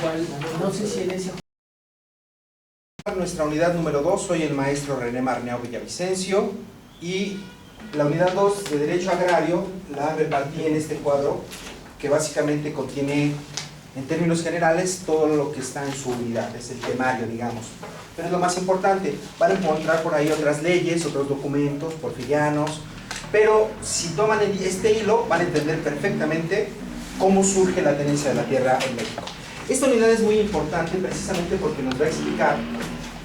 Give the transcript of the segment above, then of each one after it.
cual, no sé si en ese... Nuestra unidad número 2, soy el maestro René Marneau Villavicencio y la unidad 2 de Derecho Agrario la repartí en este cuadro que básicamente contiene, en términos generales, todo lo que está en su unidad, es el temario, digamos. Pero es lo más importante, van a encontrar por ahí otras leyes, otros documentos porfirianos, pero si toman este hilo van a entender perfectamente cómo surge la tenencia de la tierra en México. Esta unidad es muy importante precisamente porque nos va a explicar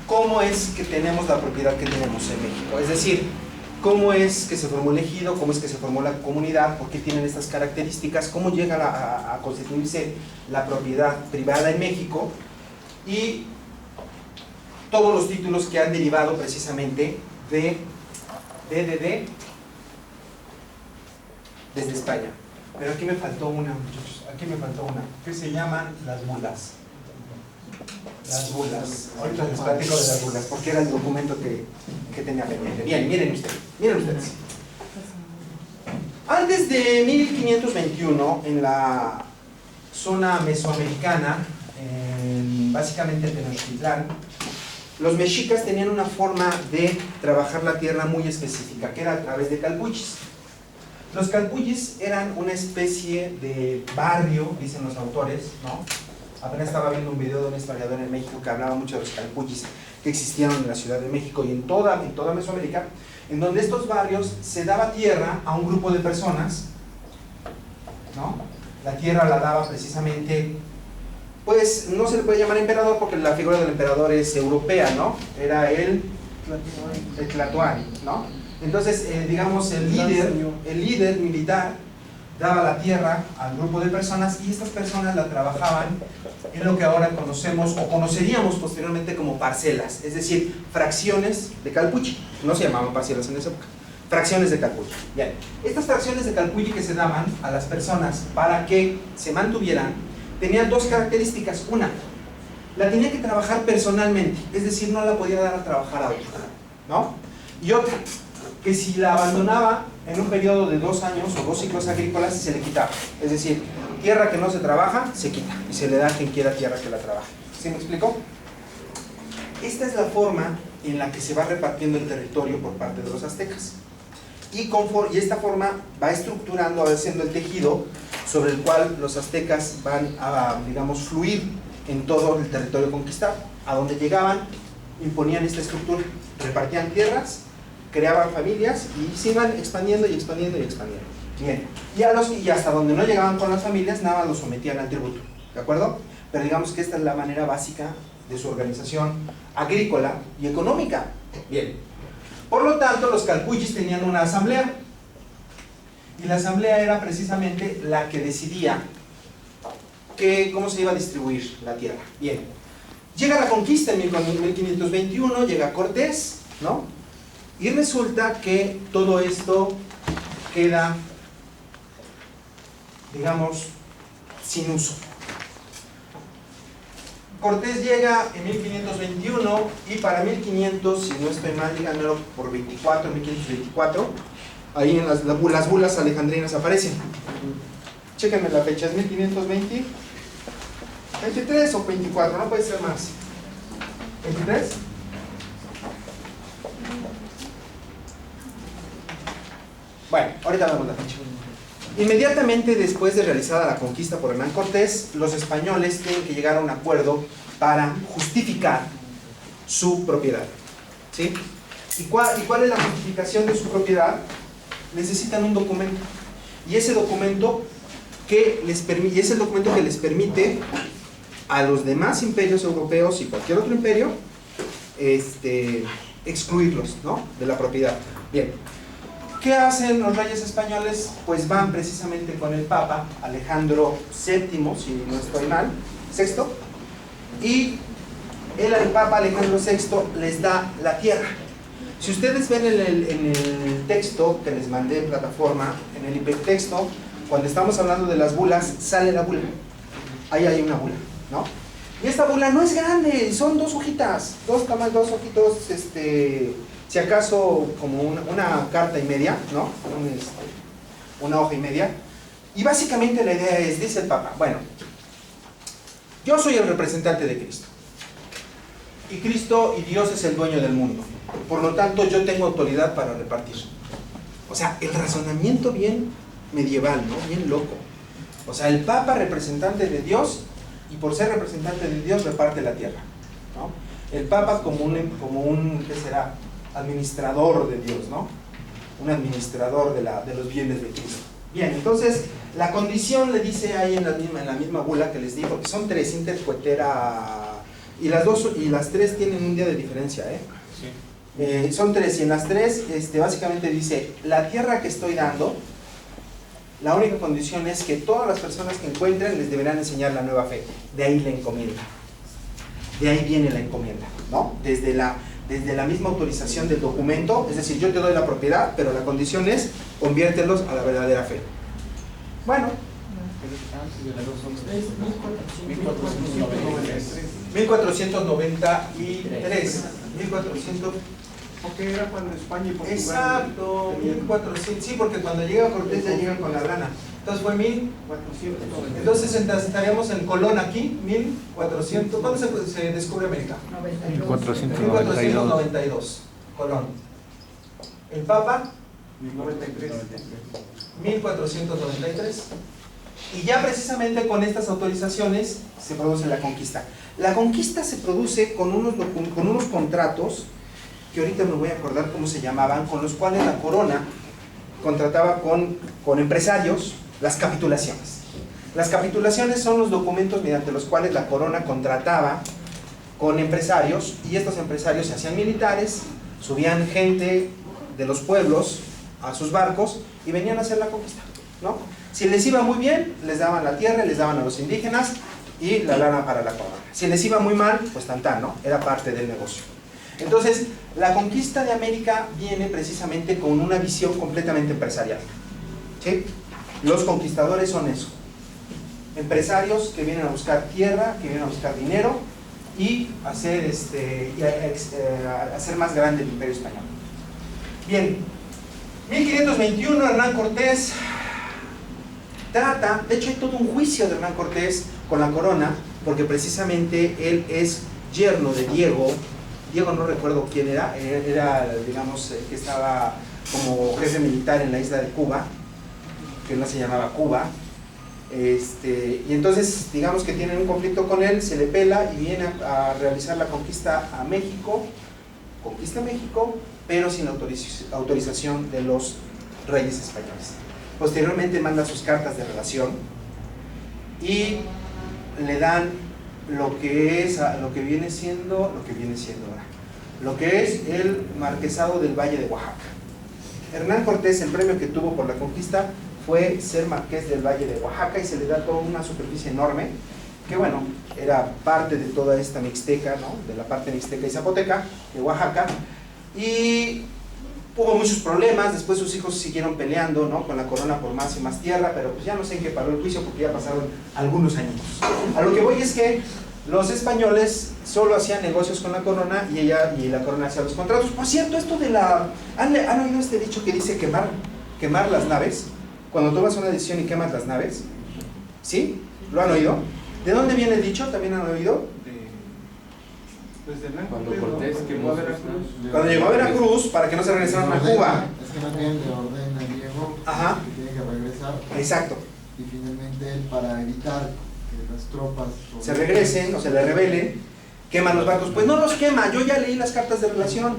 cómo es que tenemos la propiedad que tenemos en México, es decir, cómo es que se formó el ejido, cómo es que se formó la comunidad, por qué tienen estas características, cómo llega a constituirse la propiedad privada en México y todos los títulos que han derivado precisamente desde España. Pero aquí me faltó una, muchachos, aquí me faltó una, que se llaman las bulas. Las bulas. Ahorita les platico de las bulas, porque era el documento que tenía pendiente. Bien, miren ustedes. Antes de 1521, en la zona mesoamericana, básicamente en Tenochtitlán, los mexicas tenían una forma de trabajar la tierra muy específica, que era a través de calpuchis. Los calpuchis eran una especie de barrio, dicen los autores, ¿no? Apenas estaba viendo un video de un historiador en México que hablaba mucho de los calpuchis que existieron en la Ciudad de México y en toda Mesoamérica, en donde estos barrios se daba tierra a un grupo de personas, ¿no? La tierra la daba precisamente, pues no se le puede llamar emperador porque la figura del emperador es europea, ¿no? Era el Tlatoani, ¿no? Entonces, digamos, el líder militar daba la tierra al grupo de personas y estas personas la trabajaban en lo que ahora conocemos o conoceríamos posteriormente como parcelas, es decir, fracciones de calpuchi. No se llamaban parcelas en esa época, fracciones de calpuchi. Bien, estas fracciones de calpuchi que se daban a las personas para que se mantuvieran tenían dos características. Una, la tenía que trabajar personalmente, es decir, no la podía dar a trabajar a otro, ¿no? Y otra, que si la abandonaba en un periodo de 2 años o 2 ciclos agrícolas, se le quitaba. Es decir, tierra que no se trabaja, se quita y se le da a quien quiera tierra que la trabaje. ¿Sí me explico? Esta es la forma en la que se va repartiendo el territorio por parte de los aztecas. Y esta forma va estructurando, va haciendo el tejido sobre el cual los aztecas van a, digamos, fluir en todo el territorio conquistado. A donde llegaban, imponían esta estructura, repartían tierras, creaban familias y se iban expandiendo y expandiendo y expandiendo. Bien, y hasta donde no llegaban con las familias, nada más los sometían al tributo, ¿de acuerdo? Pero digamos que esta es la manera básica de su organización agrícola y económica. Bien, por lo tanto, los calpuchis tenían una asamblea y la asamblea era precisamente la que decidía cómo se iba a distribuir la tierra. Bien, llega la conquista en 1521, llega Cortés, ¿no? Y resulta que todo esto queda, digamos, sin uso. Cortés llega en 1521 y para 1500, si no estoy mal, díganmelo por 1524, ahí en las bulas alejandrinas aparecen. Chéquenme la fecha, ¿es 1520? 23 o 24, no puede ser más. ¿23? Bueno, ahorita vemos la fecha. Inmediatamente después de realizada la conquista por Hernán Cortés, los españoles tienen que llegar a un acuerdo para justificar su propiedad, ¿sí? ¿Y cuál es la justificación de su propiedad? Necesitan un documento. Y ese documento es el documento que les permite a los demás imperios europeos y cualquier otro imperio excluirlos, ¿no?, de la propiedad. Bien. ¿Qué hacen los reyes españoles? Pues van precisamente con el Papa Alejandro VII, si no estoy mal, VI, y el Papa Alejandro VI les da la tierra. Si ustedes ven en el texto que les mandé en plataforma, en el hipertexto, cuando estamos hablando de las bulas, sale la bula. Ahí hay una bula, ¿no? Y esta bula no es grande, son 2 hojitas, 2 ojitos, si acaso como una carta y media, ¿no? Una hoja y media. Y básicamente la idea es, dice el Papa, bueno, yo soy el representante de Cristo. Y Cristo y Dios es el dueño del mundo. Por lo tanto, yo tengo autoridad para repartir. O sea, el razonamiento bien medieval, ¿no? Bien loco. O sea, el Papa representante de Dios, y por ser representante de Dios reparte la tierra, ¿no? El Papa como un ¿qué será? Administrador de Dios, ¿no? Un administrador de los bienes de Cristo. Bien, entonces, la condición le dice ahí en la misma bula que les digo, que son 3, inter quaetera, y las 3 tienen un día de diferencia, ¿eh? Sí. Son 3, y en las 3, básicamente dice, la tierra que estoy dando, la única condición es que todas las personas que encuentren les deberán enseñar la nueva fe. De ahí la encomienda. De ahí viene la encomienda, ¿no? Desde la misma autorización del documento, es decir, yo te doy la propiedad, pero la condición es conviértelos a la verdadera fe. Bueno. 1493. Porque era cuando España y Portugal. Exacto, 1400. Sí, porque cuando llega Cortés ya llega con la lana. Entonces fue 1400. Entonces estaríamos en Colón aquí, 1400. ¿Cuándo se descubre América? 1492. Colón. El Papa, 1493. Y ya precisamente con estas autorizaciones se produce la conquista. La conquista se produce con unos contratos que ahorita me voy a acordar cómo se llamaban, con los cuales la corona contrataba con empresarios las capitulaciones. Las capitulaciones son los documentos mediante los cuales la corona contrataba con empresarios, y estos empresarios se hacían militares, subían gente de los pueblos a sus barcos y venían a hacer la conquista, ¿no? Si les iba muy bien, les daban la tierra, les daban a los indígenas y la lana para la corona. Si les iba muy mal, pues tantán, ¿no? Era parte del negocio. Entonces, la conquista de América viene precisamente con una visión completamente empresarial, ¿sí? Los conquistadores son eso, empresarios que vienen a buscar tierra, que vienen a buscar dinero y hacer más grande el imperio español. Bien, 1521 Hernán Cortés trata, de hecho hay todo un juicio de Hernán Cortés con la corona, porque precisamente él es yerno de Diego, no recuerdo quién era, digamos, que estaba como jefe militar en la isla de Cuba, que no se llamaba Cuba, y entonces digamos que tienen un conflicto con él, se le pela y viene a realizar la conquista a México, conquista México, pero sin autorización de los reyes españoles. Posteriormente manda sus cartas de relación y le dan lo que viene siendo ahora, lo que es el marquesado del Valle de Oaxaca. Hernán Cortés, el premio que tuvo por la conquista fue ser marqués del Valle de Oaxaca, y se le da toda una superficie enorme, que bueno, era parte de toda esta mixteca, ¿no? De la parte mixteca y zapoteca de Oaxaca, y hubo muchos problemas. Después sus hijos siguieron peleando, ¿no? Con la corona por más y más tierra, pero pues ya no sé en qué paró el juicio, porque ya pasaron algunos años. A lo que voy es que los españoles solo hacían negocios con la corona y la corona hacía los contratos. Por cierto, esto de ¿han oído este dicho que dice quemar las naves? Cuando tomas una decisión y quemas las naves, ¿sí? ¿Lo han oído? ¿De dónde viene el dicho? ¿También han oído? Cuando Cortés quemó Veracruz. Cuando llegó a Veracruz, para que no se regresaran a Cuba. Es que más bien le ordena a Diego que tiene que regresar. Exacto. Y finalmente él, para evitar que las tropas se regresen o se le rebelen, queman los barcos. Pues no los quema, yo ya leí las cartas de relación.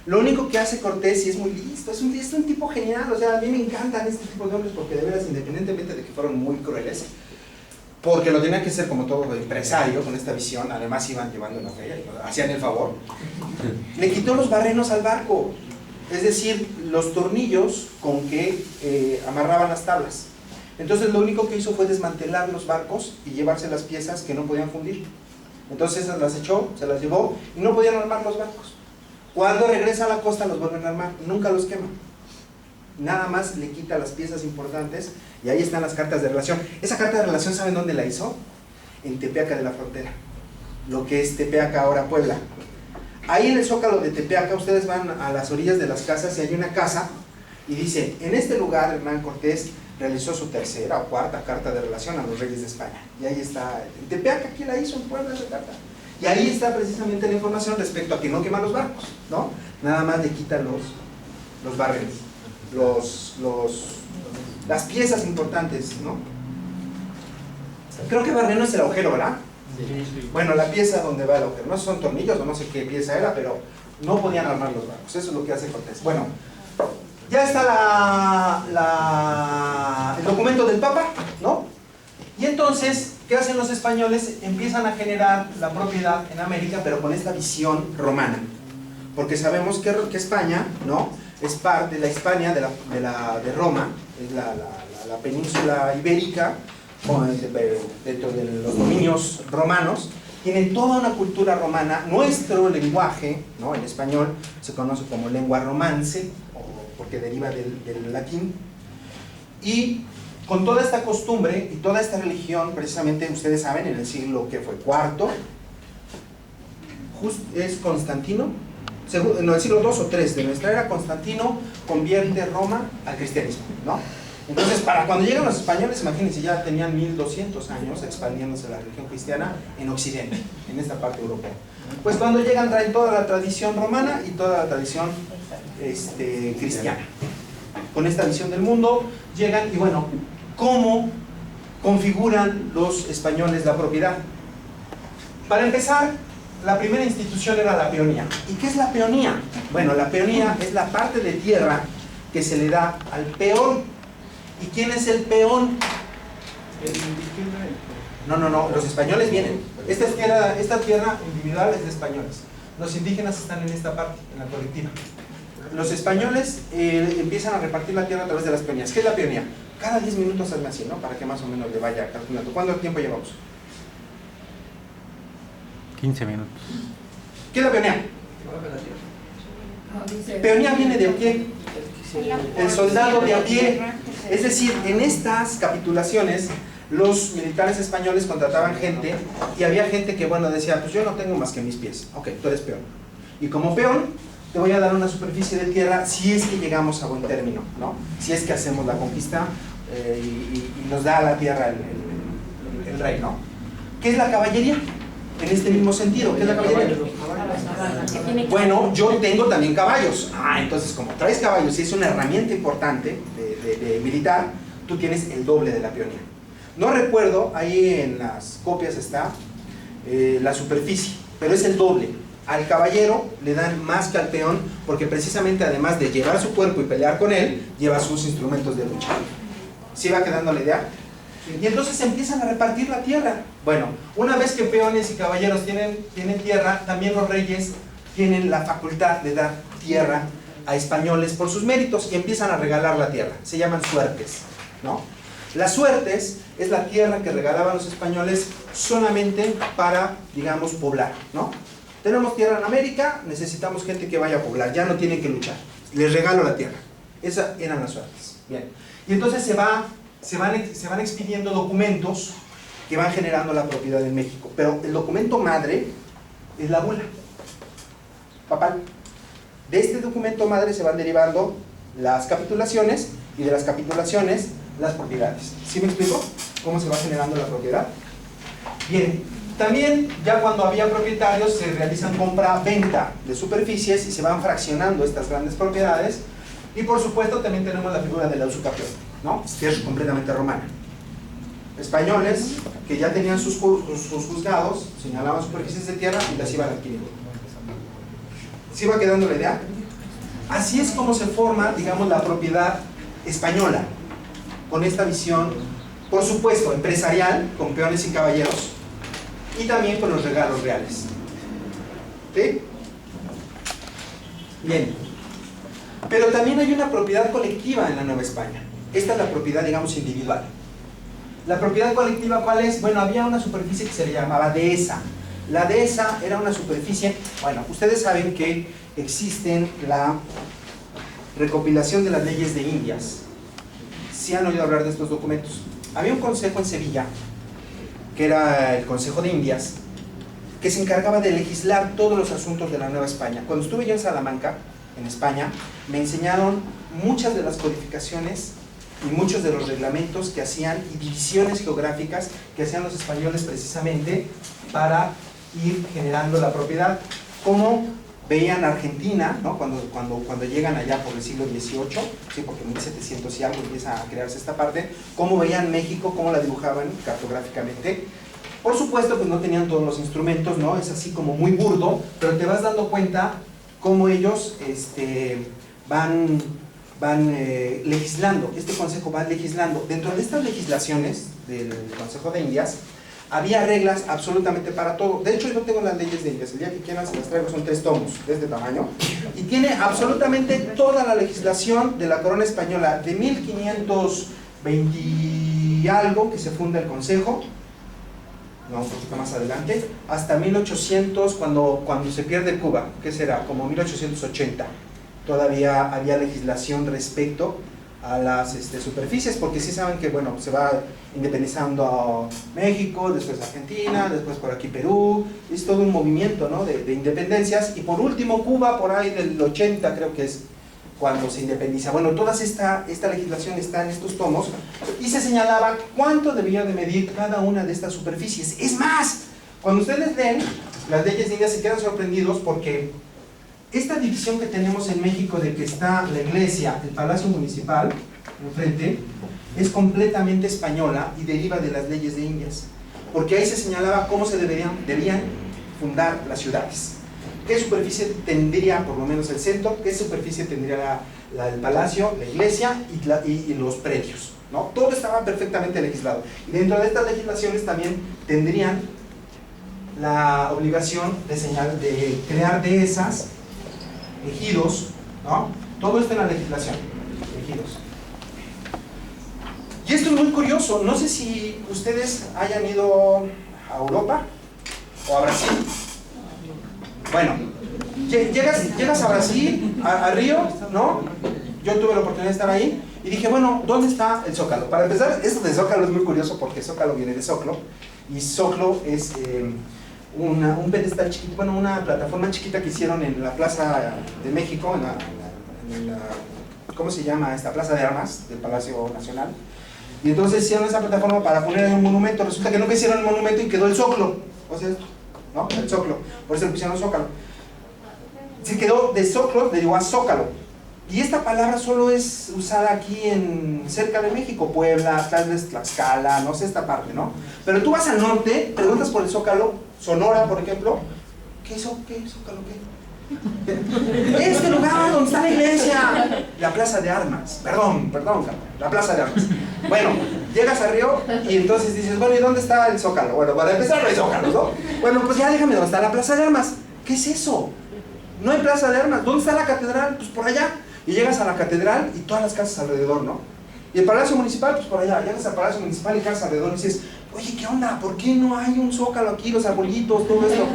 Lo único que hace Cortés, y es muy listo, es un tipo genial. O sea, a mí me encantan este tipo de hombres, porque de veras, independientemente de que fueron muy crueles, porque lo tenían que hacer como todo empresario, con esta visión, además iban llevando la fe, hacían el favor, le quitó los barrenos al barco, es decir, los tornillos con que amarraban las tablas. Entonces lo único que hizo fue desmantelar los barcos y llevarse las piezas que no podían fundir. Entonces esas las echó, se las llevó y no podían armar los barcos. Cuando regresa a la costa los vuelven a armar, nunca los quema. Nada más le quita las piezas importantes, y ahí están las cartas de relación. Esa carta de relación, ¿saben dónde la hizo? En Tepeaca de la Frontera, lo que es Tepeaca, ahora Puebla. Ahí en el Zócalo de Tepeaca, ustedes van a las orillas de las casas y hay una casa y dice: en este lugar Hernán Cortés realizó su tercera o cuarta carta de relación a los reyes de España. Y ahí está, en Tepeac, aquí la hizo en Puebla esa carta. Y ahí está precisamente la información respecto a que no quema los barcos, ¿no? Nada más le quita los barriles, las piezas importantes, ¿no? Creo que barreno es el agujero, ¿verdad? Sí. Bueno, la pieza donde va el agujero, no son tornillos o no sé qué pieza era, pero no podían armar los barcos, eso es lo que hace Cortés. Bueno, ya está el documento del Papa, ¿no? Y entonces, ¿qué hacen los españoles? Empiezan a generar la propiedad en América, pero con esta visión romana. Porque sabemos que España, ¿no? Es parte de la Hispania de Roma, es la península ibérica, dentro de los dominios romanos, tiene toda una cultura romana. Nuestro lenguaje, ¿no? El español se conoce como lengua romance, porque deriva del latín, y con toda esta costumbre y toda esta religión, precisamente ustedes saben, en el siglo que fue IV, es Constantino, en el siglo II o III de nuestra era, Constantino convierte Roma al cristianismo, ¿no? Entonces, para cuando llegan los españoles, imagínense, ya tenían 1200 años expandiéndose la religión cristiana en Occidente, en esta parte europea. Pues cuando llegan traen toda la tradición romana y toda la tradición cristiana. Con esta visión del mundo llegan y bueno, ¿cómo configuran los españoles la propiedad? Para empezar, la primera institución era la peonía. ¿Y qué es la peonía? Bueno, la peonía es la parte de tierra que se le da al peón. ¿Y quién es el peón? El indígena. No, los españoles vienen. Esta tierra individual es de españoles. Los indígenas están en esta parte, en la colectiva. Los españoles empiezan a repartir la tierra a través de las peonías. ¿Qué es la peonía? Cada 10 minutos hazme así, ¿no? Para que más o menos le vaya calculando. ¿Cuánto tiempo llevamos? 15 minutos. ¿Qué es la peonía? Peonía viene de a pie. El soldado de a pie. Es decir, en estas capitulaciones los militares españoles contrataban gente y había gente que, bueno, decía, pues yo no tengo más que mis pies. Ok, tú eres peón. Y como peón, te voy a dar una superficie de tierra si es que llegamos a buen término, ¿no? Si es que hacemos la conquista y nos da la tierra el rey, ¿no? ¿Qué es la caballería? En este mismo sentido, ¿qué es la caballería? Bueno, yo tengo también caballos. Entonces como traes caballos y es una herramienta importante de militar, tú tienes el doble de la peonía. No recuerdo, ahí en las copias está la superficie, pero es el doble. Al caballero le dan más que al peón, porque precisamente además de llevar su cuerpo y pelear con él, lleva sus instrumentos de lucha. ¿Sí va quedando la idea? Y entonces empiezan a repartir la tierra. Bueno, una vez que peones y caballeros tienen tierra, también los reyes tienen la facultad de dar tierra a españoles por sus méritos y empiezan a regalar la tierra. Se llaman suertes, ¿no? Las suertes es la tierra que regalaban los españoles solamente para, digamos, poblar, ¿no? Tenemos tierra en América, necesitamos gente que vaya a poblar, ya no tienen que luchar. Les regalo la tierra. Esas eran las suertes. Bien. Y entonces se van expidiendo documentos que van generando la propiedad en México. Pero el documento madre es la bula papal. De este documento madre se van derivando las capitulaciones y de las capitulaciones las propiedades. ¿Sí me explico? ¿Cómo se va generando la propiedad? Bien. También, ya cuando había propietarios, se realizan compra-venta de superficies y se van fraccionando estas grandes propiedades. Y por supuesto también tenemos la figura de la usucapión, ¿no? Que es completamente romana. Españoles que ya tenían sus juzgados, señalaban superficies de tierra y las iban adquiriendo. ¿Sí va quedando la idea? Así es como se forma, digamos, la propiedad española, con esta visión, por supuesto, empresarial, con peones y caballeros, y también con los regalos reales. ¿Sí? Bien. Pero también hay una propiedad colectiva en la Nueva España. Esta es la propiedad, digamos, individual. La propiedad colectiva, ¿cuál es? Bueno, había una superficie que se le llamaba dehesa. La dehesa era una superficie, bueno, ustedes saben que existen la recopilación de las leyes de Indias. ¿Sí han oído hablar de estos documentos? Había un consejo en Sevilla, que era el Consejo de Indias, que se encargaba de legislar todos los asuntos de la Nueva España. Cuando estuve yo en Salamanca, en España, me enseñaron muchas de las codificaciones y muchos de los reglamentos que hacían y divisiones geográficas que hacían los españoles precisamente para ir generando la propiedad. Como veían Argentina, ¿no? cuando llegan allá por el siglo XVIII, ¿sí? Porque en 1700 y algo empieza a crearse esta parte, cómo veían México, cómo la dibujaban cartográficamente. Por supuesto, pues no tenían todos los instrumentos, ¿no? Es así como muy burdo, pero te vas dando cuenta cómo ellos van legislando. Este consejo va legislando. Dentro de estas legislaciones del Consejo de Indias, había reglas absolutamente para todo. De hecho, yo tengo las leyes de Indias. El día que quieran se las traigo, son 3 tomos de este tamaño. Y tiene absolutamente toda la legislación de la corona española de 1520 y algo, que se funda el Consejo, no, un poquito más adelante, hasta 1800, cuando se pierde Cuba, ¿qué será? Como 1880. Todavía había legislación respecto a las superficies, porque sí saben que, bueno, se va independizando México, después Argentina, después por aquí Perú, es todo un movimiento, ¿no? de independencias, y por último Cuba, por ahí del 80 creo que es cuando se independiza. Bueno, toda esta legislación está en estos tomos, y se señalaba cuánto debía de medir cada una de estas superficies. Es más, cuando ustedes leen las leyes de Indias se quedan sorprendidos, porque esta división que tenemos en México de que está la iglesia, el palacio municipal enfrente, es completamente española y deriva de las leyes de Indias, porque ahí se señalaba cómo se debían fundar las ciudades, qué superficie tendría por lo menos el centro, qué superficie tendría el palacio, la iglesia y los predios, ¿no? Todo estaba perfectamente legislado, y dentro de estas legislaciones también tendrían la obligación de crear dehesas, ejidos, ¿no? Todo esto en la legislación, ejidos. Y esto es muy curioso, no sé si ustedes hayan ido a Europa o a Brasil. Bueno, llegas a Brasil, a Río, ¿no? Yo tuve la oportunidad de estar ahí y dije, bueno, ¿dónde está el Zócalo? Para empezar, esto de Zócalo es muy curioso, porque Zócalo viene de Zoclo, y Zoclo es un pedestal chiquito, bueno, una plataforma chiquita que hicieron en la Plaza de México, ¿cómo se llama esta? Plaza de Armas del Palacio Nacional. Y entonces hicieron esa plataforma para poner ahí un monumento. Resulta que nunca hicieron el monumento y quedó el Zócalo, o sea, esto, ¿no? El Zócalo, por eso le pusieron Zócalo. Se quedó de Zócalo, le llegó a Zócalo. Y esta palabra solo es usada aquí cerca de México, Puebla, tal vez Tlaxcala, no sé, esta parte, ¿no? Pero tú vas al norte, preguntas por el Zócalo, Sonora, por ejemplo, ¿qué Zócalo qué? Este lugar donde está la iglesia, la Plaza de Armas, perdón, la Plaza de Armas. Bueno, llegas a Río y entonces dices, bueno, ¿y dónde está el Zócalo? Bueno, para empezar no hay Zócalo, ¿no? Bueno, pues ya déjame, ¿dónde está la Plaza de Armas? ¿Qué es eso? No hay Plaza de Armas. ¿Dónde está la catedral? Pues por allá. Y llegas a la catedral y todas las casas alrededor, ¿no? Y el Palacio Municipal, pues por allá. Llegas al Palacio Municipal y casas alrededor y dices, oye, ¿qué onda? ¿Por qué no hay un Zócalo aquí, los arbolitos, todo esto?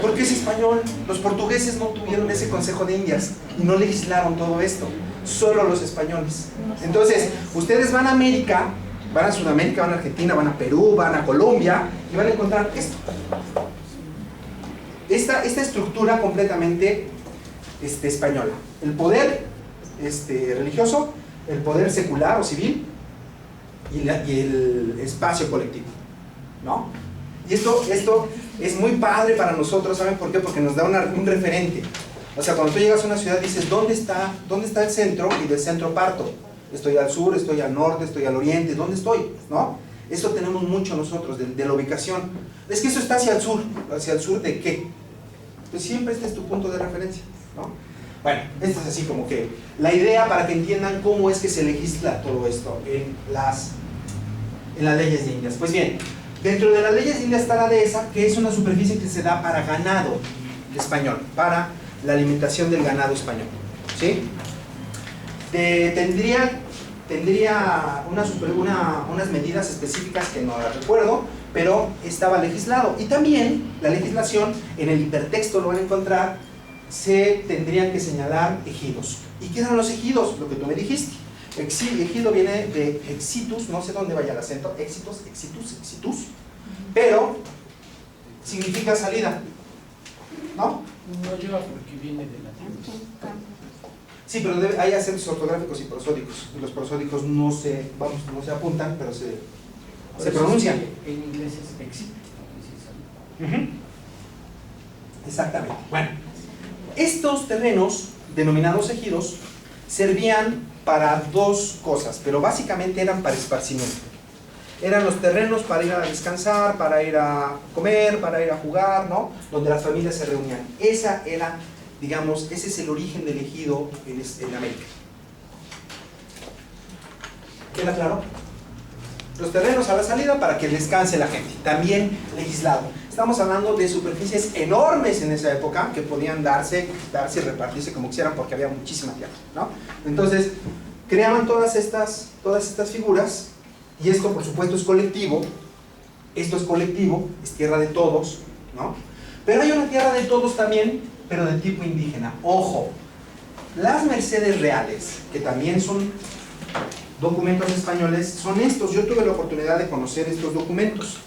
Porque es español. Los portugueses no tuvieron ese Consejo de Indias y no legislaron todo esto. Solo los españoles. Entonces, ustedes van a América, van a Sudamérica, van a Argentina, van a Perú, van a Colombia y van a encontrar esto. Esta estructura completamente española. El poder religioso, el poder secular o civil y el espacio colectivo, ¿no? Y esto es muy padre para nosotros, ¿saben por qué? Porque nos da un referente. O sea, cuando tú llegas a una ciudad dices, ¿dónde está el centro? Y del centro parto. Estoy al sur, estoy al norte, estoy al oriente, ¿dónde estoy? ¿No? Eso tenemos mucho nosotros, de la ubicación. Es que eso está hacia el sur ¿de qué? Pues siempre este es tu punto de referencia, ¿no? Bueno, esto es así como que la idea para que entiendan cómo es que se legisla todo esto en las leyes de Indias. Pues bien, dentro de las leyes de Indias está la dehesa, que es una superficie que se da para ganado español, para la alimentación del ganado español, ¿sí? Tendría unas medidas específicas que no las recuerdo, pero estaba legislado. Y también la legislación, en el hipertexto lo van a encontrar, se tendrían que señalar ejidos. ¿Y qué eran los ejidos? Lo que tú me dijiste. Ejido viene de exitus, no sé dónde vaya el acento, exitus, pero significa salida, ¿no? No lleva porque viene de latín. Sí, pero hay acentos ortográficos y prosódicos. Y los prosódicos no se apuntan, pero se pronuncian. En inglés es exit. Exactamente. Bueno, estos terrenos, denominados ejidos, servían para dos cosas, pero básicamente eran para esparcimiento. Eran los terrenos para ir a descansar, para ir a comer, para ir a jugar, ¿no? Donde las familias se reunían. Esa era, digamos, ese es el origen del ejido en América. ¿Queda claro? Los terrenos a la salida para que descanse la gente. También legislado. Estamos hablando de superficies enormes en esa época que podían darse y repartirse como quisieran porque había muchísima tierra, ¿no? Entonces, creaban todas estas figuras. Y esto, por supuesto, es colectivo. Esto es colectivo, es tierra de todos, ¿no? Pero hay una tierra de todos también, pero de tipo indígena. Ojo, las mercedes reales, que también son documentos españoles, son estos. Yo tuve la oportunidad de conocer estos documentos.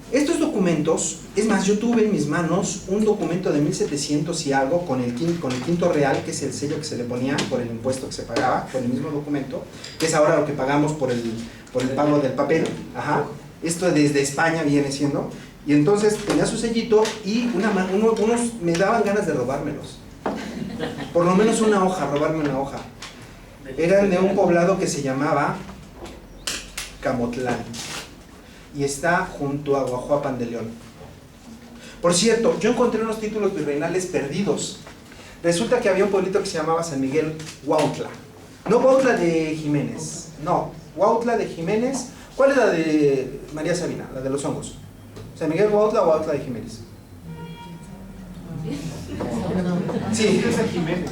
Estos documentos, es más, yo tuve en mis manos un documento de 1700 y algo con el quinto real, que es el sello que se le ponía por el impuesto que se pagaba, con el mismo documento, que es ahora lo que pagamos por el pago del papel. Ajá. Esto desde España viene siendo. Y entonces tenía su sellito y unos me daban ganas de robármelos. Por lo menos una hoja, robarme una hoja. Eran de un poblado que se llamaba Camotlán. Y está junto a Guajuapan de León. Por cierto, yo encontré unos títulos virreinales perdidos. Resulta que había un pueblito que se llamaba San Miguel Huautla. No Huautla de Jiménez, no, Huautla de Jiménez. ¿Cuál es la de María Sabina? La de los hongos. ¿San Miguel Huautla o Huautla de Jiménez? Sí. Creo que es de Jiménez.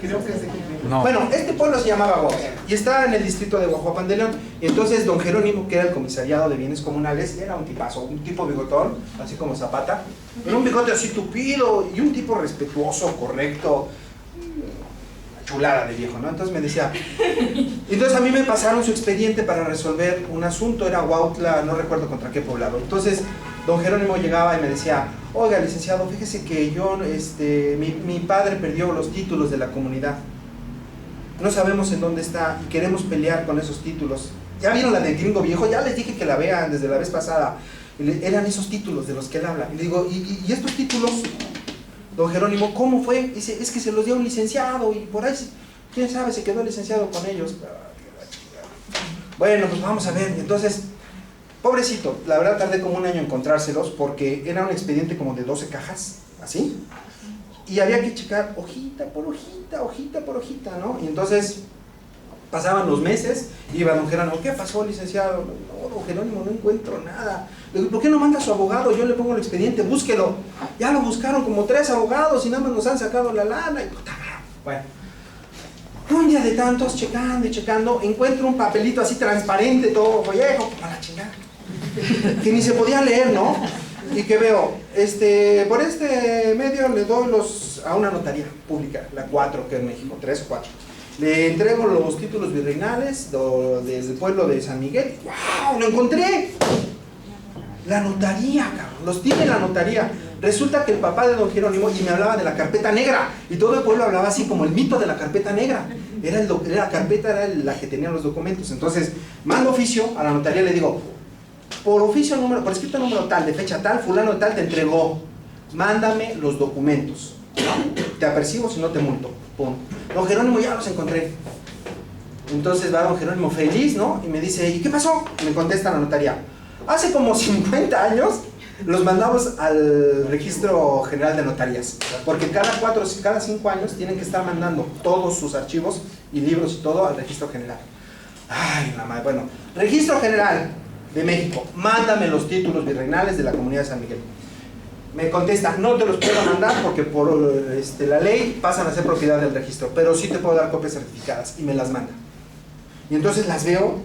Creo que es de Jiménez. No. Bueno, este pueblo se llamaba Huautla y está en el distrito de Guajuapan de León. Y entonces don Jerónimo, que era el comisariado de bienes comunales, era un tipazo, un tipo bigotón, así como Zapata. Era un bigote así tupido y un tipo respetuoso, correcto, chulada de viejo, ¿no? Entonces me decía, entonces a mí me pasaron su expediente para resolver un asunto, era Huautla, no recuerdo contra qué poblado. Entonces don Jerónimo llegaba y me decía, oiga licenciado, fíjese que yo, mi padre perdió los títulos de la comunidad. No sabemos en dónde está y queremos pelear con esos títulos. ¿Ya vieron la del gringo viejo? Ya les dije que la vean desde la vez pasada. Eran esos títulos de los que él habla. Y le digo, ¿y estos títulos, don Jerónimo, cómo fue? Dice, es que se los dio un licenciado y por ahí, quién sabe, se quedó licenciado con ellos. Bueno, pues vamos a ver. Entonces, pobrecito, la verdad tardé como un año en encontrárselos porque era un expediente como de 12 cajas, así. Y había que checar hojita por hojita, hojita por hojita, ¿no? Y entonces pasaban los meses y iba don Jerónimo, ¿qué pasó, licenciado? No, don Jerónimo, no encuentro nada. Le digo, ¿por qué no manda a su abogado? Yo le pongo el expediente, búsquelo. Ya lo buscaron como 3 abogados y nada más nos han sacado la lana. Y puta, bueno, un día de tantos, checando y checando, encuentro un papelito así transparente, todo viejo, para la chingada, que ni se podía leer, ¿no? Y que veo, por este medio le doy a una notaría pública, la 4 que es en México, 3 o 4. Le entrego los títulos virreinales desde el pueblo de San Miguel. ¡Wow! ¡Lo encontré! La notaría, cabrón, los tiene la notaría. Resulta que el papá de don Jerónimo, y me hablaba de la carpeta negra, y todo el pueblo hablaba así como el mito de la carpeta negra. La carpeta era la que tenía los documentos. Entonces, mando oficio a la notaría, le digo, por escrito número tal, de fecha tal, fulano de tal te entregó, mándame los documentos, ¿no? Te apercibo si no te multo. Pum. Don Jerónimo, ya los encontré. Entonces va don Jerónimo feliz, ¿no? Y me dice, ¿y qué pasó? Me contesta la notaría, hace como 50 años los mandamos al registro general de notarías, porque cada 5 años tienen que estar mandando todos sus archivos y libros y todo al registro general. Ay, la madre, bueno, registro general de México, mándame los títulos virreinales de la comunidad de San Miguel. Me contesta, no te los puedo mandar porque por la ley pasan a ser propiedad del registro, pero sí te puedo dar copias certificadas, y me las manda. Y entonces las veo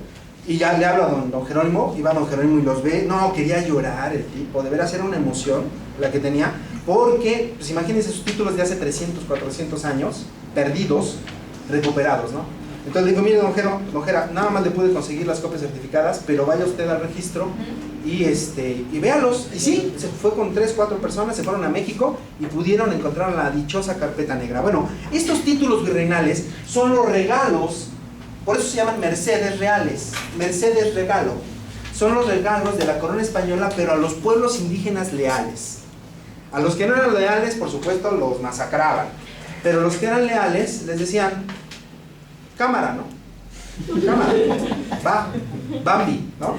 y ya le hablo a don Jerónimo, y va don Jerónimo y los ve. No, quería llorar el tipo, de veras era una emoción la que tenía, porque, pues imagínense, sus títulos de hace 300, 400 años, perdidos, recuperados, ¿no? Entonces le digo, mire don Jera, nada más le pude conseguir las copias certificadas, pero vaya usted al registro y véalos, y sí, se fue con 3, 4 personas, se fueron a México y pudieron encontrar la dichosa carpeta negra. Bueno, estos títulos virreinales son los regalos, por eso se llaman Mercedes Reales, Mercedes Regalo. Son los regalos de la corona española, pero a los pueblos indígenas leales. A los que no eran leales, por supuesto, los masacraban. Pero los que eran leales, les decían, cámara, ¿no? Cámara, va, Bambi, ¿no?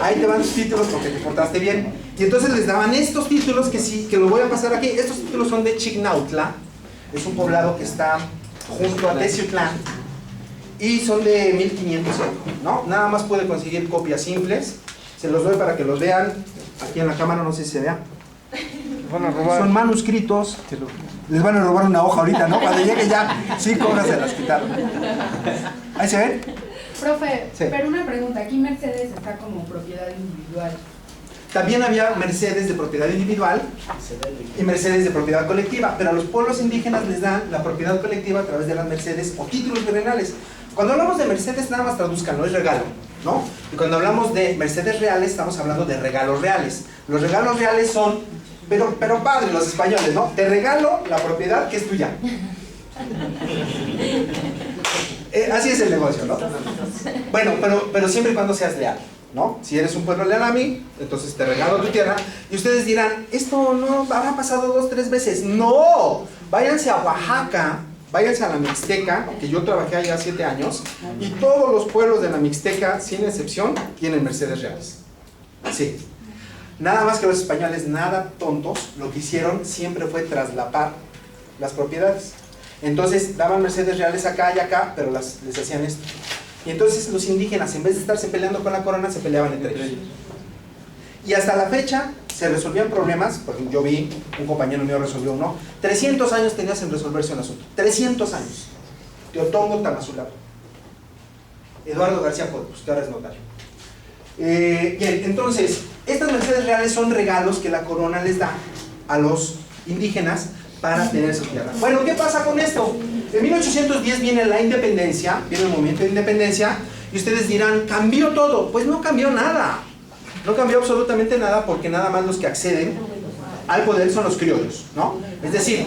Ahí te van tus títulos porque te portaste bien. Y entonces les daban estos títulos que sí, que lo voy a pasar aquí. Estos títulos son de Chignautla, es un poblado que está junto a Teciutlán, y son de 1500, ¿no? Nada más pude conseguir copias simples. Se los doy para que los vean. Aquí en la cámara, no sé si se vea. Son manuscritos. Les van a robar una hoja ahorita, ¿no? Cuando llegue ya 5 horas se las quitaron. ¿Ahí se ven? Profe, Sí. pero una pregunta, aquí Mercedes está como propiedad individual. También había Mercedes de propiedad individual y Mercedes de propiedad colectiva, pero a los pueblos indígenas les dan la propiedad colectiva a través de las Mercedes o títulos virreinales. Cuando hablamos de Mercedes, nada más traduzcanlo, es regalo, ¿no? Y cuando hablamos de Mercedes reales, estamos hablando de regalos reales. Los regalos reales son, pero padre, los españoles, ¿no? Te regalo la propiedad que es tuya. Así es el negocio, ¿no? Bueno, pero siempre y cuando seas leal, ¿no? Si eres un pueblo leal a mí, entonces te regalo tu tierra. Y ustedes dirán, esto no habrá pasado 2, 3 veces. ¡No! Váyanse a Oaxaca, váyanse a la Mixteca, que yo trabajé allá 7 años, y todos los pueblos de la Mixteca, sin excepción, tienen Mercedes reales. Sí. Nada más que los españoles, nada tontos, lo que hicieron siempre fue traslapar las propiedades. Entonces daban Mercedes reales acá y acá, pero les hacían esto. Y entonces los indígenas, en vez de estarse peleando con la corona, se peleaban entre ellos. Y hasta la fecha se resolvían problemas. Por ejemplo, yo vi, un compañero mío resolvió uno. 300 años tenías en resolverse un asunto. 300 años. Teotongo Tamazulapa. Eduardo García Corpus, que ahora es notario. Bien, entonces, estas Mercedes reales son regalos que la corona les da a los indígenas para tener su tierra. Bueno, ¿qué pasa con esto? En 1810 viene la independencia, viene el movimiento de independencia, y ustedes dirán, ¿cambió todo? Pues no cambió nada. No cambió absolutamente nada, porque nada más los que acceden al poder son los criollos, ¿no? Es decir,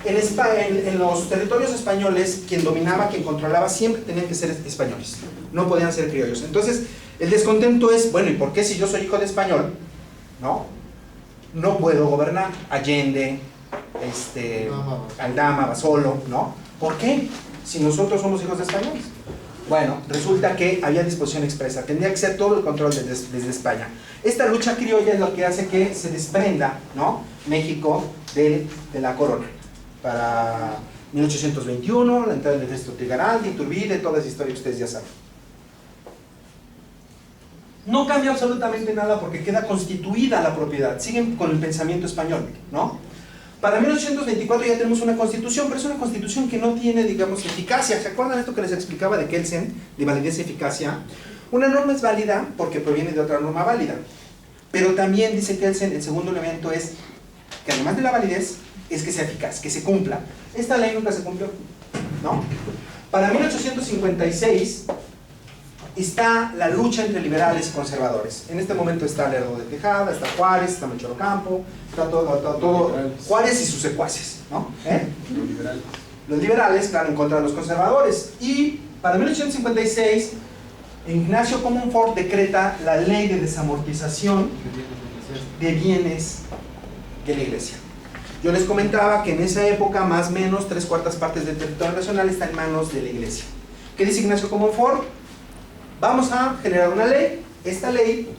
en los territorios españoles, quien dominaba, quien controlaba, siempre tenían que ser españoles. No podían ser criollos. Entonces, el descontento es, bueno, ¿y por qué si yo soy hijo de español, no puedo gobernar? Allende, Aldama, Basolo, ¿no? ¿Por qué? Si nosotros somos hijos de españoles. Bueno, resulta que había disposición expresa, tendría que ser todo el control desde España. Esta lucha criolla es lo que hace que se desprenda, ¿no?, México de la corona. Para 1821, la entrada del ejército Trigarante, Iturbide, toda esa historia que ustedes ya saben. No cambia absolutamente nada porque queda constituida la propiedad, siguen con el pensamiento español, ¿no? Para 1824 ya tenemos una constitución, pero es una constitución que no tiene, digamos, eficacia. ¿Se acuerdan esto que les explicaba de Kelsen, de validez y eficacia? Una norma es válida porque proviene de otra norma válida, pero también, dice Kelsen, el segundo elemento es que además de la validez, es que sea eficaz, que se cumpla. Esta ley nunca se cumplió, ¿no? Para 1856 está la lucha entre liberales y conservadores. En este momento está Lerdo de Tejada, está Juárez, está Melchor Ocampo, está todo Juárez y sus secuaces, ¿no? Los liberales, claro, en contra de los conservadores. Y para 1856, Ignacio Comonfort decreta la ley de desamortización de bienes de la iglesia. Yo les comentaba que en esa época, más o menos, 3/4 partes del territorio nacional está en manos de la iglesia. ¿Qué dice Ignacio Comonfort? Vamos a generar una ley. Esta ley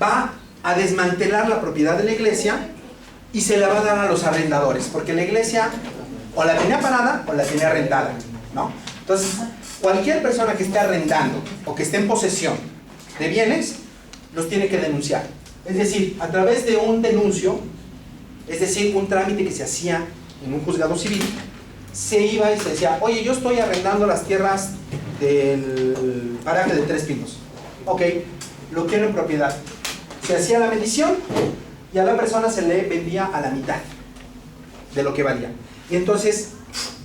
va a desmantelar la propiedad de la iglesia y se la va a dar a los arrendadores, porque la iglesia o la tenía parada o la tenía arrendada, ¿no? Entonces, cualquier persona que esté arrendando o que esté en posesión de bienes, los tiene que denunciar. Es decir, a través de un denuncio, es decir, un trámite que se hacía en un juzgado civil, se iba y se decía, oye, yo estoy arrendando las tierras del paraje de Tres Pinos. Ok, lo quiero en propiedad. Se hacía la medición y a la persona se le vendía a la mitad de lo que valía. Y entonces,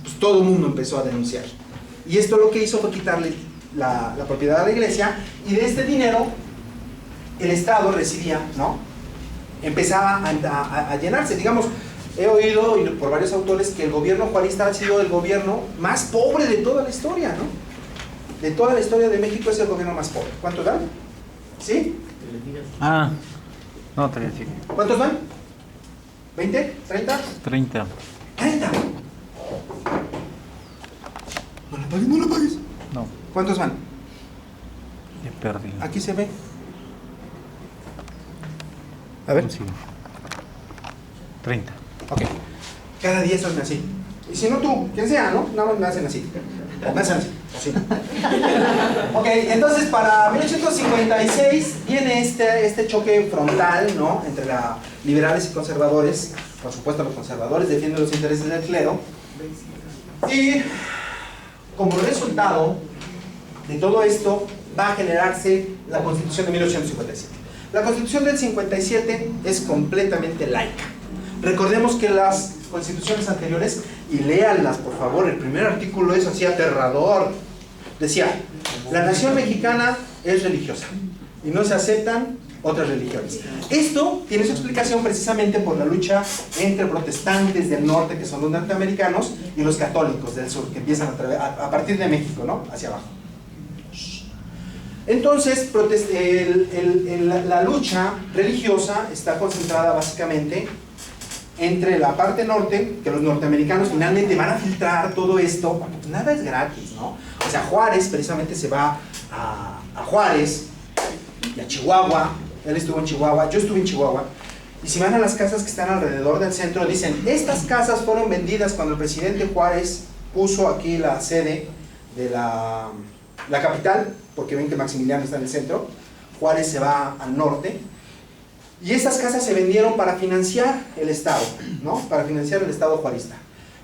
pues, todo el mundo empezó a denunciar. Y esto lo que hizo fue quitarle la propiedad a la iglesia, y de este dinero el Estado recibía, ¿no? Empezaba a llenarse. Digamos, he oído por varios autores que el gobierno juarista ha sido el gobierno más pobre de toda la historia, ¿no? De toda la historia de México es el gobierno más pobre. ¿Cuántos dan? ¿Sí? Ah, no, 30. ¿Cuántos van? ¿20? ¿30? 30. ¡30! No la pagues, no la pagues. No, ¿Cuántos van? ya perdí. Aquí se ve. A ver. Sí. 30. Ok. Cada 10 hacen así. Y si no tú, quien sea, ¿no? Nada más me hacen así. O me hacen así. O sí. Ok, entonces para 1856 viene este choque frontal, ¿no? Entre liberales y conservadores. Por supuesto, los conservadores defienden los intereses del clero. Y como resultado de todo esto va a generarse la Constitución de 1857. La Constitución del 57 es completamente laica. Recordemos que las constituciones anteriores, y léanlas por favor, el primer artículo es así aterrador. Decía, la nación mexicana es religiosa y no se aceptan otras religiones. Esto tiene su explicación precisamente por la lucha entre protestantes del norte, que son los norteamericanos, y los católicos del sur, que empiezan a partir de México, ¿no? Hacia abajo. Entonces, la lucha religiosa está concentrada básicamente entre la parte norte, que los norteamericanos finalmente van a filtrar todo esto, porque nada es gratis, ¿no? O sea, Juárez precisamente se va a Juárez y a Chihuahua. Él estuvo en Chihuahua, yo estuve en Chihuahua. Y si van a las casas que están alrededor del centro, dicen, estas casas fueron vendidas cuando el presidente Juárez puso aquí la sede de la capital, porque ven que Maximiliano está en el centro. Juárez se va al norte. Y estas casas se vendieron para financiar el Estado, ¿no? Para financiar el Estado juarista.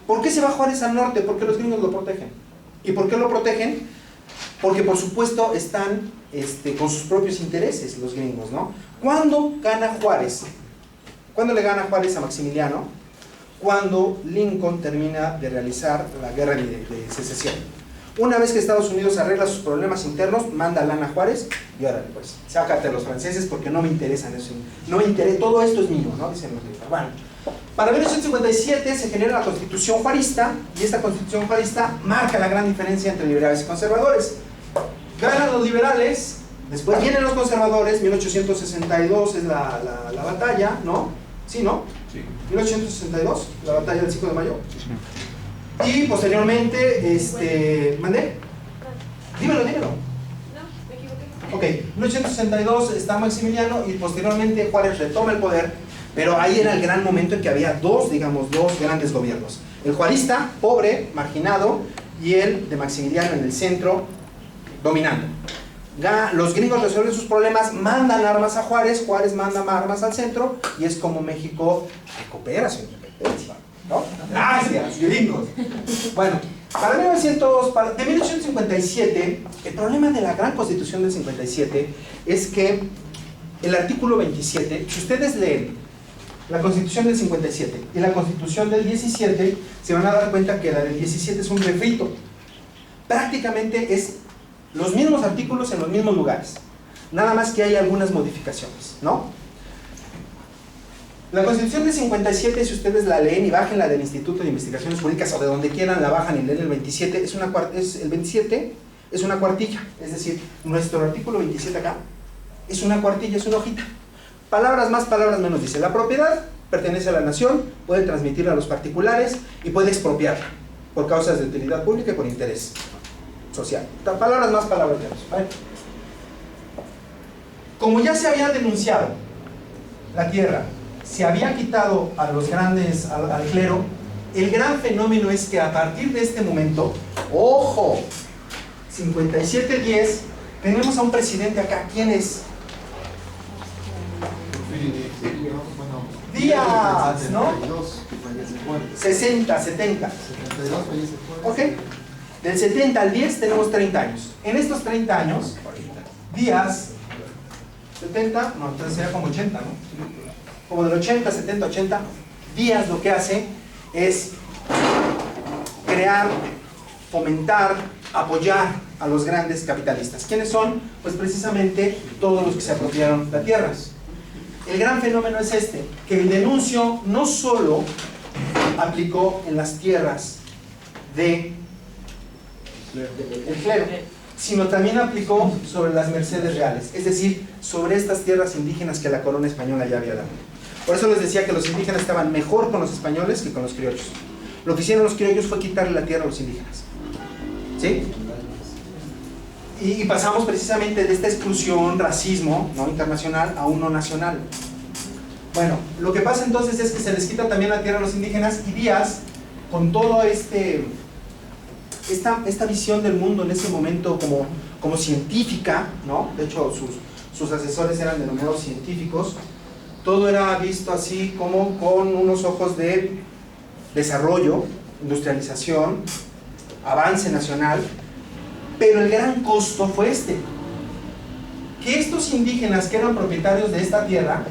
¿Por qué se va Juárez al norte? Porque los gringos lo protegen. ¿Y por qué lo protegen? Porque por supuesto están con sus propios intereses los gringos, ¿no? ¿Cuándo gana Juárez? ¿Cuándo le gana Juárez a Maximiliano? Cuando Lincoln termina de realizar la guerra de secesión. Una vez que Estados Unidos arregla sus problemas internos, manda lana a Juárez y órale, pues, sácate a los franceses porque no me interesan eso. No me interesa, todo esto es mío, ¿no? Dicen los gringos. Bueno, para 1857 se genera la Constitución Juarista y esta Constitución Juarista marca la gran diferencia entre liberales y conservadores. Ganan los liberales, después vienen los conservadores, 1862 es la batalla, ¿no? ¿Sí, no? Sí. 1862, la batalla del 5 de mayo. Y posteriormente, ¿mandé? Dímelo. No, me equivoqué. Ok, 1862 está Maximiliano y posteriormente Juárez retoma el poder, pero ahí era el gran momento en que había dos grandes gobiernos. El juarista, pobre, marginado, y el de Maximiliano en el centro, dominando. Los gringos resuelven sus problemas, mandan armas a Juárez, Juárez manda armas al centro, y es como México recupera su independencia, ¿no? Gracias, gringos. Bueno, de 1857, el problema de la gran Constitución del 57 es que el artículo 27, si ustedes leen la Constitución del 57 y la Constitución del 17, se van a dar cuenta que la del 17 es un refrito. Prácticamente es los mismos artículos en los mismos lugares, nada más que hay algunas modificaciones, ¿no? La Constitución del 57, si ustedes la leen y bajen la del Instituto de Investigaciones Jurídicas o de donde quieran la bajan y leen el 27, el 27 es una cuartilla, es decir, nuestro artículo 27 acá es una cuartilla, es una hojita. Palabras más, palabras menos, dice, la propiedad pertenece a la nación, puede transmitirla a los particulares y puede expropiarla por causas de utilidad pública y por interés social. Palabras más, palabras menos, ¿vale? Como ya se había denunciado la tierra, se había quitado a los grandes, al clero, el gran fenómeno es que a partir de este momento, ¡ojo! 57-10, tenemos a un presidente acá. ¿Quién es? Díaz, ¿no? 60, 70. Ok. Del 70 al 10 tenemos 30 años. En estos 30 años, Díaz, 70, no, entonces sería como 80, ¿no? Como del 80, 70, 80, Díaz lo que hace es crear fomentar, apoyar a los grandes capitalistas. ¿Quiénes son? Pues precisamente todos los que se apropiaron de tierras. El gran fenómeno es este, que el denuncio no solo aplicó en las tierras del clero, sino también aplicó sobre las mercedes reales, es decir, sobre estas tierras indígenas que la corona española ya había dado. Por eso les decía que los indígenas estaban mejor con los españoles que con los criollos. Lo que hicieron los criollos fue quitarle la tierra a los indígenas. ¿Sí? Y pasamos precisamente de esta exclusión, racismo, ¿no?, internacional a uno nacional. Bueno, lo que pasa entonces es que se les quita también la tierra a los indígenas, y Díaz, con todo esta visión del mundo en ese momento como científica, ¿no? De hecho sus asesores eran denominados científicos, todo era visto así como con unos ojos de desarrollo, industrialización, avance nacional, pero el gran costo fue que estos indígenas que eran propietarios de esta tierra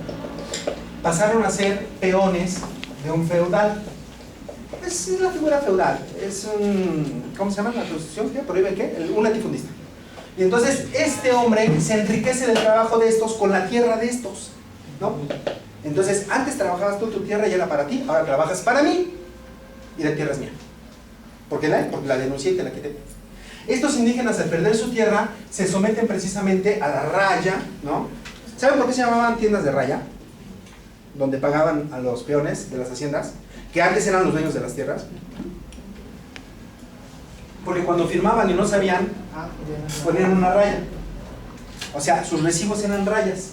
pasaron a ser peones de un feudal. Es la figura feudal, es un, ¿cómo se llama la constitución? ¿Qué? ¿Prohíbe qué? Un latifundista. Y entonces este hombre se enriquece del trabajo de estos con la tierra de estos, ¿no? Entonces antes trabajabas tú, tu tierra y era para ti, ahora trabajas para mí y la tierra es mía. Porque la denuncié y te la quité. Estos indígenas, al perder su tierra, se someten precisamente a la raya, ¿no? ¿Saben por qué se llamaban tiendas de raya? Donde pagaban a los peones de las haciendas, que antes eran los dueños de las tierras. Porque cuando firmaban y no sabían, ponían una raya. O sea, sus recibos eran rayas.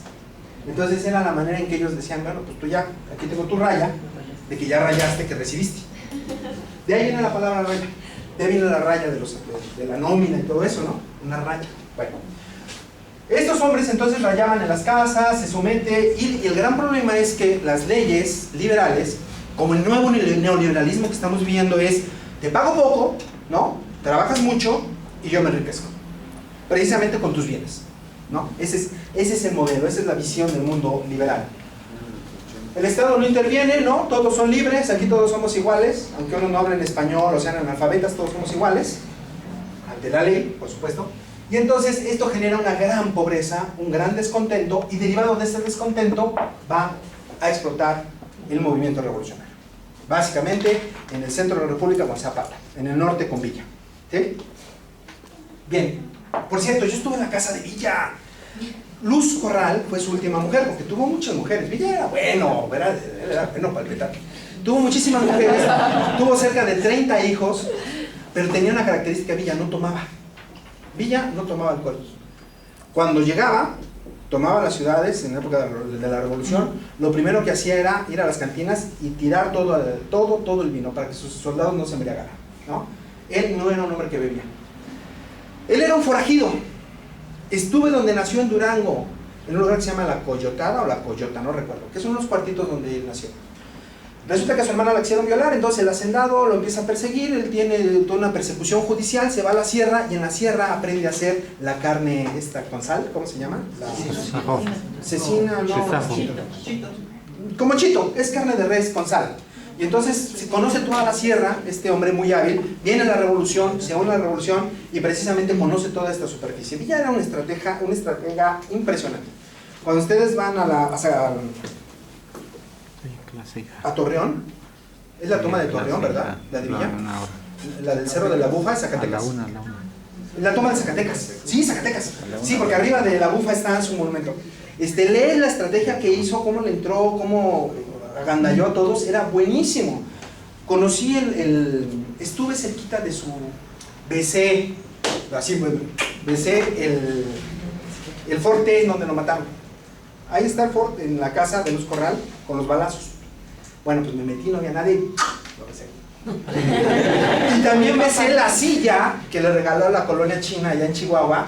Entonces era la manera en que ellos decían, bueno, pues tú ya, aquí tengo tu raya, de que ya rayaste, que recibiste. De ahí viene la palabra raya. De ahí viene la raya de la nómina y todo eso, ¿no? Una raya. Bueno. Estos hombres entonces rayaban en las casas, se somete, y el gran problema es que las leyes liberales, como el nuevo neoliberalismo que estamos viviendo, es, te pago poco, ¿no? Trabajas mucho y yo me enriquezco. Precisamente con tus bienes, ¿no? Ese es el modelo, esa es la visión del mundo liberal. El Estado no interviene, ¿no? Todos son libres, aquí todos somos iguales, aunque uno no hable en español o sean analfabetas, todos somos iguales, ante la ley, por supuesto. Y entonces esto genera una gran pobreza, un gran descontento, y derivado de ese descontento va a explotar el movimiento revolucionario. Básicamente en el centro de la República con Zapata, en el norte con Villa. ¿Sí? Bien, por cierto, yo estuve en la casa de Villa. Luz Corral fue su última mujer, porque tuvo muchas mujeres. Villa era bueno para el petate. Tuvo muchísimas mujeres, tuvo cerca de 30 hijos, pero tenía una característica: Villa no tomaba. Villa no tomaba alcohol. Cuando llegaba, tomaba las ciudades en la época de la Revolución, lo primero que hacía era ir a las cantinas y tirar todo el vino para que sus soldados no se embriagaran, ¿no? Él no era un hombre que bebía. Él era un forajido. Estuve donde nació, en Durango, en un lugar que se llama La Coyotada o La Coyota, no recuerdo, que son unos cuartitos donde él nació. Resulta que a su hermana la quisieron violar, entonces el hacendado lo empieza a perseguir, él tiene toda una persecución judicial, se va a la sierra, y en la sierra aprende a hacer la carne esta con sal, ¿cómo se llama? Cecina, no, como chito, es carne de res con sal. Y entonces se conoce toda la sierra, este hombre muy hábil, viene la revolución, se une a la revolución y precisamente conoce toda esta superficie. Villa era un estratega impresionante. Cuando ustedes van a Torreón, es la toma de Torreón, ¿verdad? La de Villa. La del Cerro de la Bufa es Zacatecas. La toma de Zacatecas. Sí, Zacatecas. Sí, porque arriba de la Bufa está su monumento. Lee la estrategia que hizo, cómo le entró, cómo agandalló a todos, era buenísimo. Conocí estuve cerquita de su BC, así, BC, el forte en donde lo mataron. Ahí está el forte, en la casa de Luz Corral, con los balazos. Bueno, pues me metí, no había nadie, lo besé. Y también besé la silla que le regaló a la colonia china allá en Chihuahua,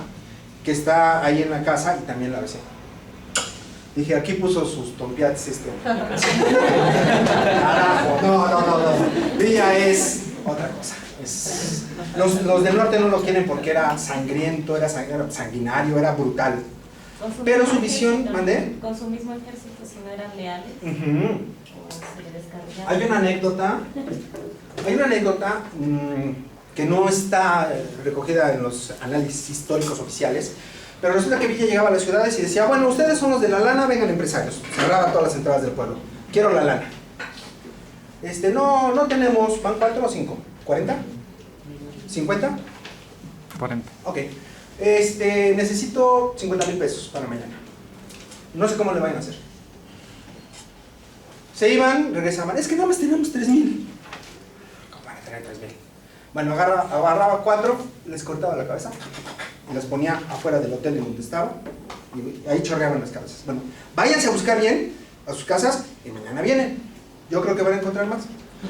que está ahí en la casa, y también la besé. Dije, aquí puso sus tompiates Carajo, no. Villa es otra cosa. Los del norte no lo quieren porque era sangriento, era sanguinario, era brutal. Pero su visión, ¿mandé? Con su mismo ejército, si no eran leales, o se descarriaban. Hay una anécdota que no está recogida en los análisis históricos oficiales, pero resulta que Villa llegaba a las ciudades y decía, bueno, ustedes son los de la lana, vengan empresarios. Cerraba todas las entradas del pueblo. Quiero la lana. No tenemos, ¿van 4 o 5? ¿40? ¿50? 40. Ok. Necesito 50,000 pesos para mañana. No sé cómo le vayan a hacer. Se iban, regresaban. Es que nada más tenemos 3,000. ¿Cómo van a tener 3,000? Bueno, agarraba 4, les cortaba la cabeza y las ponía afuera del hotel en donde estaba y ahí chorreaban las cabezas. Bueno, váyanse a buscar bien a sus casas y mañana vienen. Yo creo que van a encontrar más.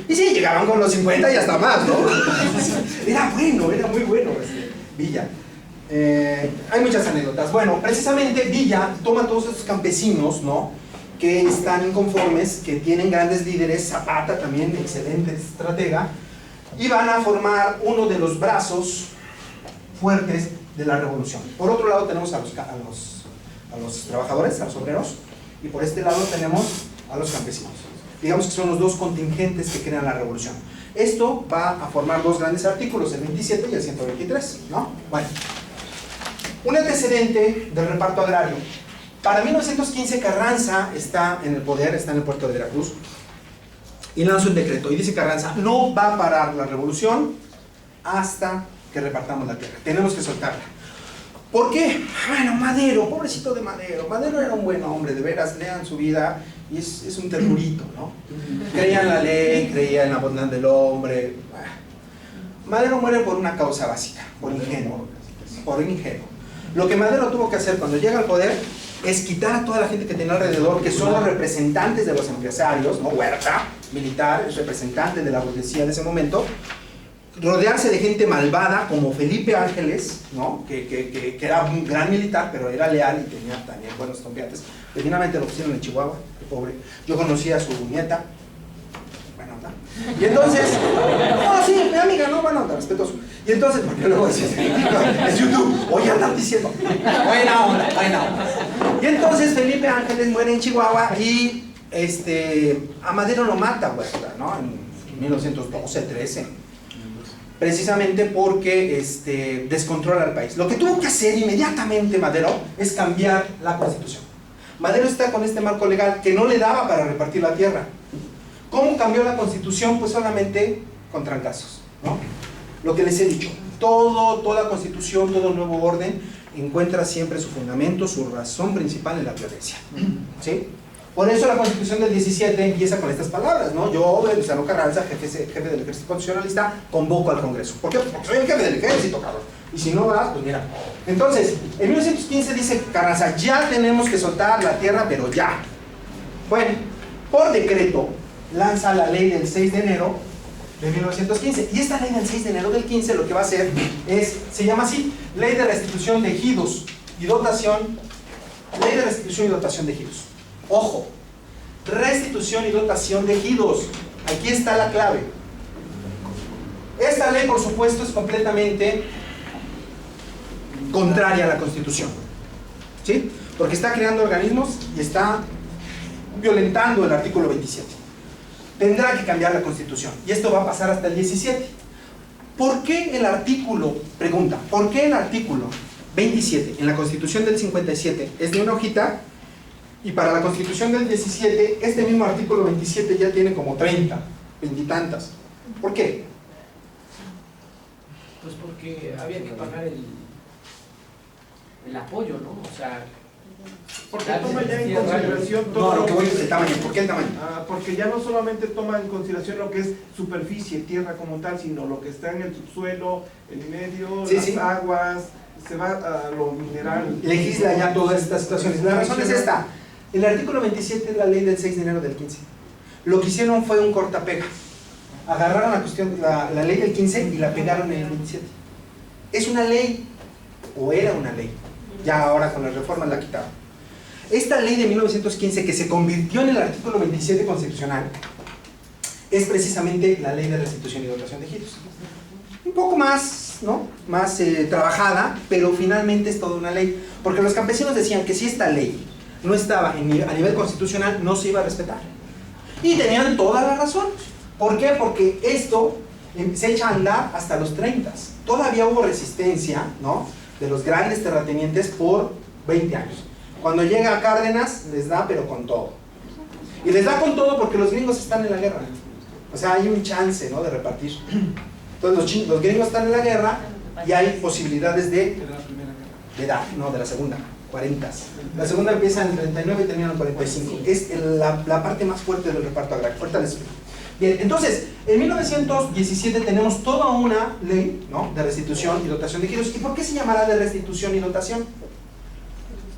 Y sí, llegaban con los 50 y hasta más, ¿no? Era bueno, era muy bueno Villa. Hay muchas anécdotas. Bueno, precisamente Villa toma todos esos campesinos, ¿no?, que están inconformes, que tienen grandes líderes, Zapata también, excelente estratega, y van a formar uno de los brazos fuertes de la revolución. Por otro lado tenemos a los trabajadores, a los obreros, y por este lado tenemos a los campesinos. Digamos que son los dos contingentes que crean la revolución. Esto va a formar dos grandes artículos, el 27 y el 123, ¿no? Bueno, un antecedente del reparto agrario. Para 1915 Carranza está en el poder, está en el puerto de Veracruz, y lanza un decreto, y dice Carranza, no va a parar la revolución hasta que repartamos la tierra, tenemos que soltarla. ¿Por qué? Bueno, Madero, pobrecito de Madero. Madero era un buen hombre, de veras, lean su vida, y es un ternurito, ¿no? Creía en la ley, creía en la bondad del hombre. Madero muere por una causa básica, por ingenuo. Lo que Madero tuvo que hacer cuando llega al poder es quitar a toda la gente que tenía alrededor, que son los representantes de los empresarios, ¿no? Huerta, militar, es representante de la burguesía de ese momento, rodearse de gente malvada como Felipe Ángeles, ¿no?, que era un gran militar, pero era leal y tenía también buenos tompiates. Finalmente lo pusieron en Chihuahua, qué pobre. Yo conocí a su nieta, buena onda. Y entonces, no, sí, mi amiga, no, buena onda, respetuoso. Y entonces, porque luego dices, es YouTube, oye, andan diciendo, buena onda. Y entonces Felipe Ángeles muere en Chihuahua y a Madero lo mata Huerta, ¿no?, en 1912-13. Precisamente porque descontrola el país. Lo que tuvo que hacer inmediatamente Madero es cambiar la constitución. Madero está con este marco legal que no le daba para repartir la tierra. ¿Cómo cambió la constitución? Pues solamente con trancazos, ¿no? Lo que les he dicho, toda constitución, todo nuevo orden encuentra siempre su fundamento, su razón principal en la violencia, ¿sí? Por eso la Constitución del 17 empieza con estas palabras, ¿no? Yo, Luciano Carranza, jefe del Ejército Constitucionalista, convoco al Congreso. ¿Por qué? Porque soy el jefe del Ejército, cabrón. Y si no vas, pues mira. Entonces, en 1915 dice Carranza, ya tenemos que soltar la tierra, pero ya. Bueno, por decreto, lanza la ley del 6 de enero de 1915. Y esta ley del 6 de enero del 15 lo que va a hacer se llama así, Ley de Restitución de Ejidos y Dotación, Ley de Restitución y Dotación de Ejidos. Ojo, restitución y dotación de ejidos. Aquí está la clave. Esta ley, por supuesto, es completamente contraria a la Constitución, ¿sí? Porque está creando organismos y está violentando el artículo 27. Tendrá que cambiar la Constitución. Y esto va a pasar hasta el 17. ¿Por qué el artículo, pregunta, por qué el artículo 27 en la Constitución del 57 es de una hojita? Y para la Constitución del 17, este mismo artículo 27 ya tiene como 30, 20 y tantas. ¿Por qué? Pues porque había que pagar el apoyo, ¿no? O sea, Porque toma ya en consideración todo. No, lo que voy es el tamaño. ¿Por qué el tamaño? Porque ya no solamente toma en consideración lo que es superficie, tierra como tal, sino lo que está en el subsuelo, el medio, Sí, las sí. aguas, se va a lo mineral. Legisla ya todas estas situaciones. La razón es esta. El artículo 27 es la ley del 6 de enero del 15. Lo que hicieron fue un cortapega. Agarraron la ley del 15 y la pegaron en el 27. Es una ley, o era una ley. Ya ahora con las reformas la quitaron. Esta ley de 1915 que se convirtió en el artículo 27 constitucional es precisamente la ley de restitución y dotación de ejidos. Un poco más, ¿no?, más trabajada, pero finalmente es toda una ley. Porque los campesinos decían que si esta ley no estaba a nivel constitucional, no se iba a respetar. Y tenían toda la razón. ¿Por qué? Porque esto se echa a andar hasta los 30. Todavía hubo resistencia, ¿no?, de los grandes terratenientes por 20 años. Cuando llega a Cárdenas, les da pero con todo. Y les da con todo porque los gringos están en la guerra. O sea, hay un chance, ¿no?, de repartir. Entonces los gringos están en la guerra y hay posibilidades de edad, no, de la segunda, 40. La segunda empieza en el 39 y termina en el 45. Es la parte más fuerte del reparto agrario. Ahorita les explico. Bien, entonces, en 1917 tenemos toda una ley, ¿no?, de restitución y dotación de ejidos. ¿Y por qué se llamará de restitución y dotación?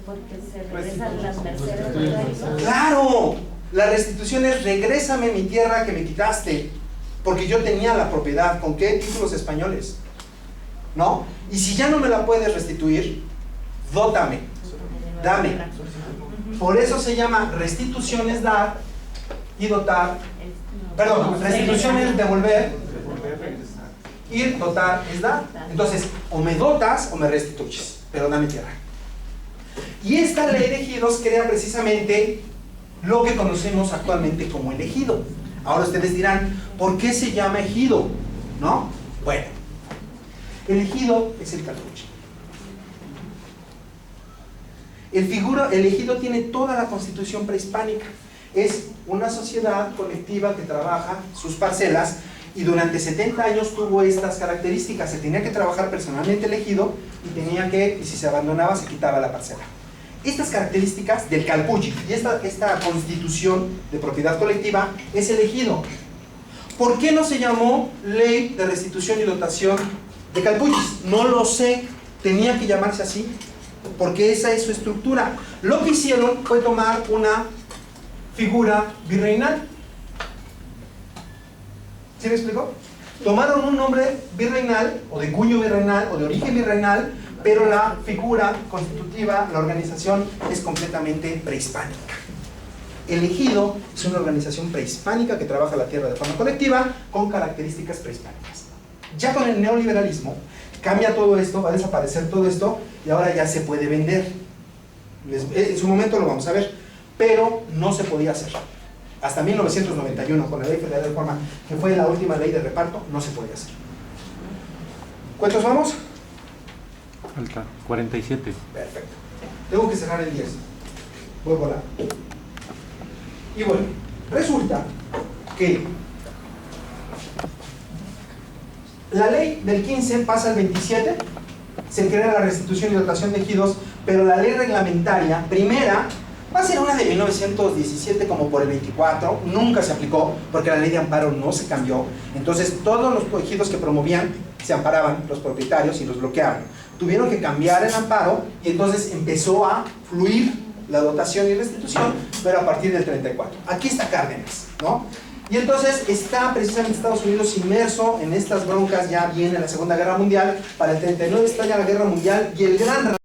Porque se regresan las mercedes del rey. ¡Claro! La restitución es regrésame mi tierra que me quitaste, porque yo tenía la propiedad. ¿Con qué títulos españoles? ¿No? Y si ya no me la puedes restituir, dótame, dame. Por eso se llama restitución es dar y dotar. Perdón, restitución es devolver y dotar es dar. Entonces, o me dotas o me restituyes, pero dame tierra. Y esta ley de ejidos crea precisamente lo que conocemos actualmente como el ejido. Ahora ustedes dirán, ¿por qué se llama ejido? ¿No? Bueno, el ejido es el calpuche. El ejido tiene toda la constitución prehispánica. Es una sociedad colectiva que trabaja sus parcelas y durante 70 años tuvo estas características. Se tenía que trabajar personalmente el ejido y si se abandonaba se quitaba la parcela. Estas características del calpuchi y esta constitución de propiedad colectiva es el ejido. ¿Por qué no se llamó ley de restitución y dotación de calpuchis? No lo sé, tenía que llamarse así porque esa es su estructura. Lo que hicieron fue tomar una figura virreinal. ¿Sí me explico? Tomaron un nombre virreinal o de cuño virreinal o de origen virreinal, pero la figura constitutiva, la organización es completamente prehispánica. El ejido es una organización prehispánica que trabaja la tierra de forma colectiva con características prehispánicas. Ya con el neoliberalismo cambia todo esto, va a desaparecer todo esto y ahora ya se puede vender. En su momento lo vamos a ver, pero no se podía hacer. Hasta 1991, con la Ley Federal de Reforma, que fue la última ley de reparto, no se podía hacer. ¿Cuántos vamos? Falta 47. Perfecto. Tengo que cerrar el 10. Voy a volar. Y bueno, resulta que la ley del 15 pasa al 27, se crea la restitución y dotación de ejidos, pero la ley reglamentaria primera va a ser una de 1917 como por el 24, nunca se aplicó porque la ley de amparo no se cambió. Entonces todos los ejidos que promovían se amparaban los propietarios y los bloqueaban. Tuvieron que cambiar el amparo y entonces empezó a fluir la dotación y restitución, pero a partir del 34. Aquí está Cárdenas, ¿no? Y entonces está precisamente Estados Unidos inmerso en estas broncas. Ya viene la Segunda Guerra Mundial, para el 39 estalla la Guerra Mundial y el gran